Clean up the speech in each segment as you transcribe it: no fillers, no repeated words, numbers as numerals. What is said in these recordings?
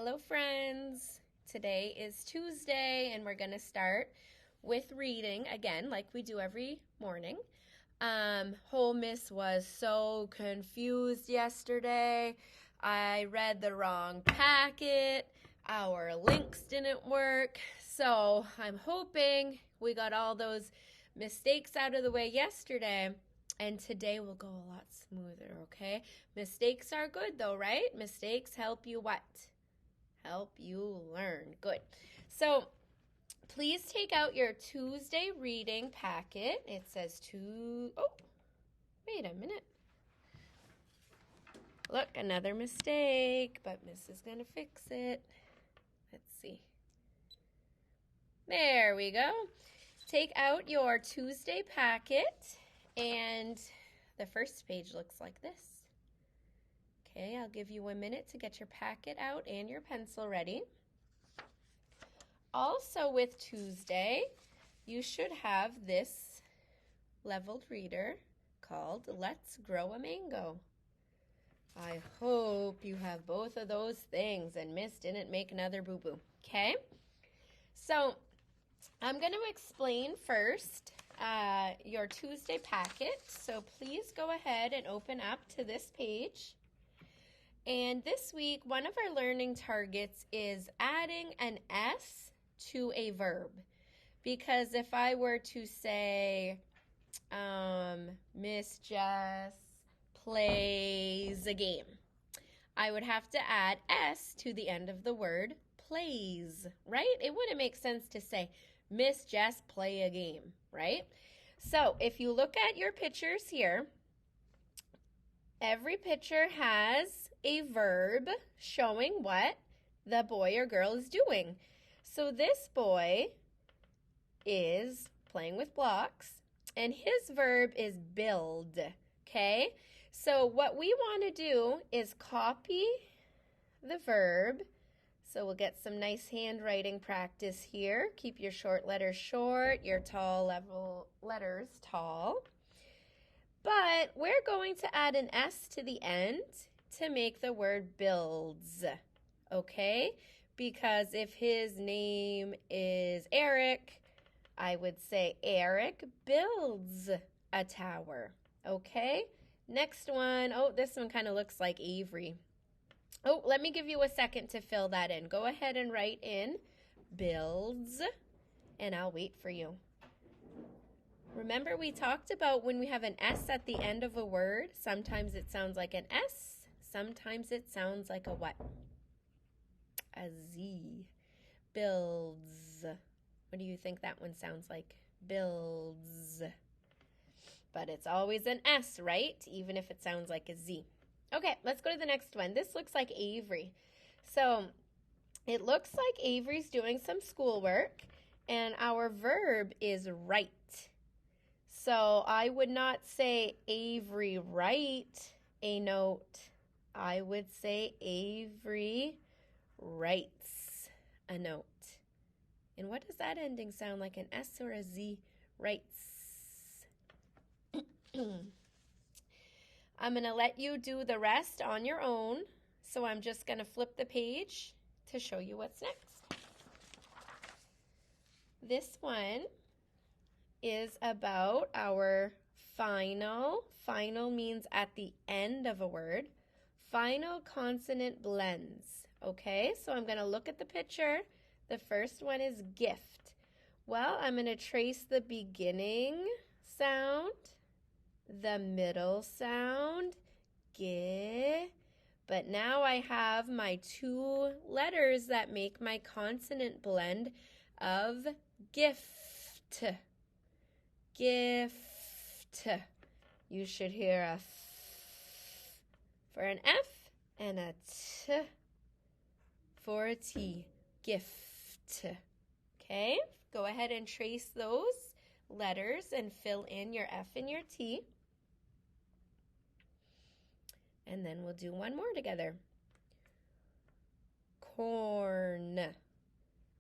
Hello, friends. Today is Tuesday, and we're going to start with reading again, like we do every morning. Whole Miss was so confused yesterday. I read the wrong packet. Our links didn't work. So I'm hoping we got all those mistakes out of the way yesterday. And today will go a lot smoother, okay? Mistakes are good though, right? Mistakes help you what? Help you learn. Good. So please take out your Tuesday reading packet. It says wait a minute. Look, another mistake, but Miss is going to fix it. Let's see. There we go. Take out your Tuesday packet, and the first page looks like this. Okay, I'll give you a minute to get your packet out and your pencil ready. Also with Tuesday, you should have this leveled reader called Let's Grow a Mango. I hope you have both of those things and Miss didn't make another boo-boo. Okay, so I'm going to explain first your Tuesday packet. So please go ahead and open up to this page. And this week, one of our learning targets is adding an S to a verb. Because if I were to say, Miss Jess plays a game, I would have to add S to the end of the word plays, right? It wouldn't make sense to say, Miss Jess play a game, right? So if you look at your pictures here, every picture has a verb showing what the boy or girl is doing. So this boy is playing with blocks, and his verb is build, okay? So what we want to do is copy the verb. So we'll get some nice handwriting practice here. Keep your short letters short, your tall letters tall. But we're going to add an S to the end to make the word builds, okay? Because if his name is Eric, I would say Eric builds a tower, okay? Next one, this one kind of looks like Avery. Let me give you a second to fill that in. Go ahead and write in builds, and I'll wait for you. Remember we talked about when we have an S at the end of a word, sometimes it sounds like an S, sometimes it sounds like a what? A Z. Builds. What do you think that one sounds like? Builds. But it's always an S, right? Even if it sounds like a Z. Okay, let's go to the next one. This looks like Avery. So it looks like Avery's doing some schoolwork, and our verb is write. So I would not say Avery write a note. I would say Avery writes a note. And what does that ending sound like, an S or a Z? Writes. I'm going to let you do the rest on your own. So I'm just going to flip the page to show you what's next. This one is about our final. Final means at the end of a word. Final consonant blends. Okay, so I'm going to look at the picture. The first one is gift. Well, I'm going to trace the beginning sound, the middle sound, G, but now I have my two letters that make my consonant blend of gift. Gift. You should hear a F for an F and a T for a T. Gift. Okay, go ahead and trace those letters and fill in your F and your T. And then we'll do one more together. Corn.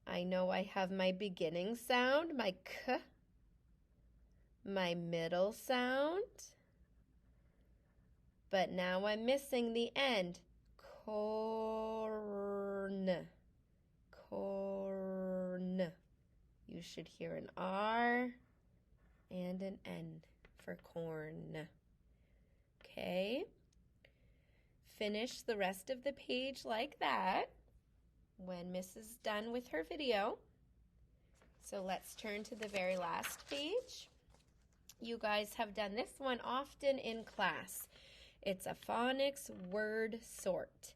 I know I have my beginning sound, my K, my middle sound, but now I'm missing the end. Corn. corn. Corn. You should hear an R and an N for corn. Okay? Finish the rest of the page like that when Miss is done with her video. So let's turn to the very last page. You guys have done this one often in class. It's a phonics word sort.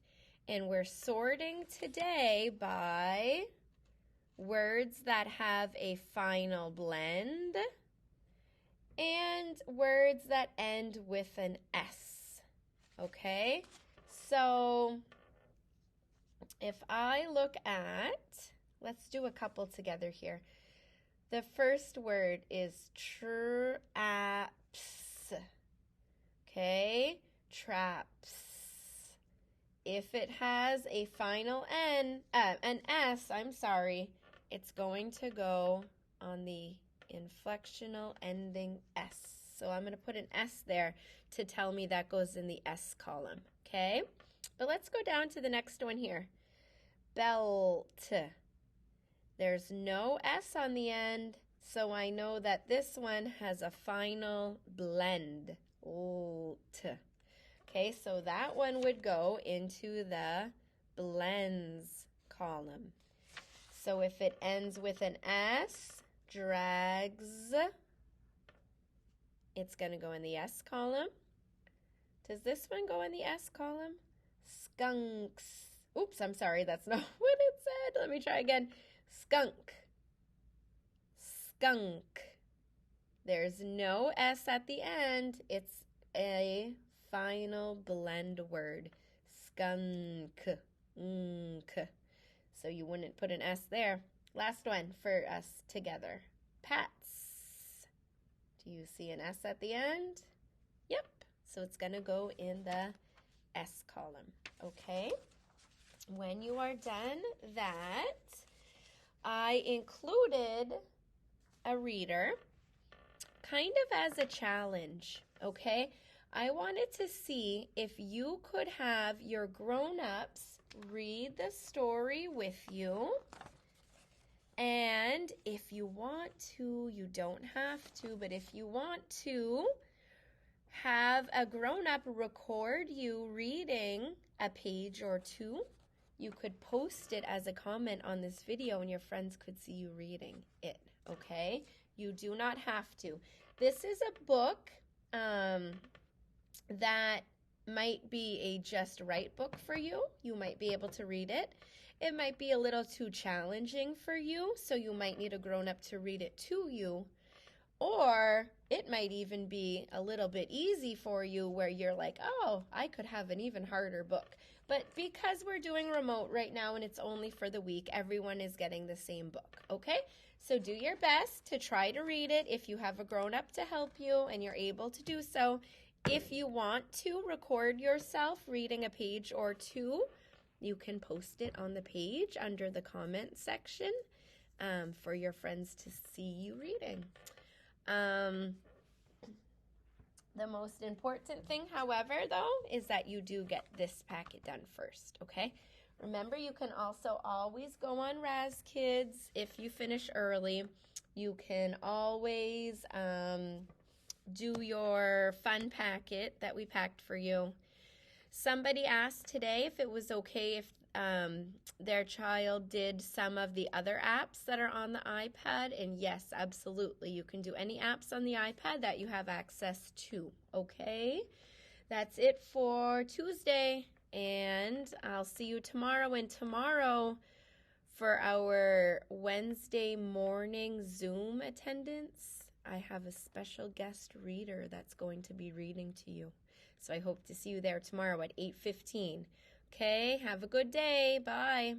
And we're sorting today by words that have a final blend and words that end with an S. Okay? So if I look at, let's do a couple together here. The first word is traps. Okay? Traps. If it has a final an S, it's going to go on the inflectional ending S. So I'm going to put an S there to tell me that goes in the S column, okay? But let's go down to the next one here. Belt. There's no S on the end, so I know that this one has a final blend. Okay, so that one would go into the blends column. So if it ends with an S, drags, it's going to go in the S column. Does this one go in the S column? Skunks. Oops, I'm sorry, that's not what it said. Let me try again. Skunk. Skunk. There's no S at the end. It's a final blend word. Skunk. So you wouldn't put an S there. Last one for us together. Pats. Do you see an S at the end? Yep. So it's going to go in the S column. Okay? When you are done that, I included a reader kind of as a challenge, okay? I wanted to see if you could have your grown-ups read the story with you. And if you want to, you don't have to, but if you want to, have a grown-up record you reading a page or two. You could post it as a comment on this video and your friends could see you reading it, okay? You do not have to. This is a book that might be a just right book for you. You might be able to read it. It might be a little too challenging for you, so you might need a grown-up to read it to you. Or it might even be a little bit easy for you where you're like, oh, I could have an even harder book. But because we're doing remote right now and it's only for the week, everyone is getting the same book, okay? So do your best to try to read it if you have a grown-up to help you and you're able to do so. If you want to record yourself reading a page or two, you can post it on the page under the comment section for your friends to see you reading. The most important thing, however, though, is that you do get this packet done first, okay? Remember, you can also always go on Raz Kids if you finish early. You can always do your fun packet that we packed for you. Somebody asked today if it was okay if their child did some of the other apps that are on the iPad, and yes, absolutely. You can do any apps on the iPad that you have access to, okay? That's it for Tuesday, and I'll see you tomorrow. And tomorrow, for our Wednesday morning Zoom attendance, I have a special guest reader that's going to be reading to you. So I hope to see you there tomorrow at 8:15. Okay, have a good day. Bye.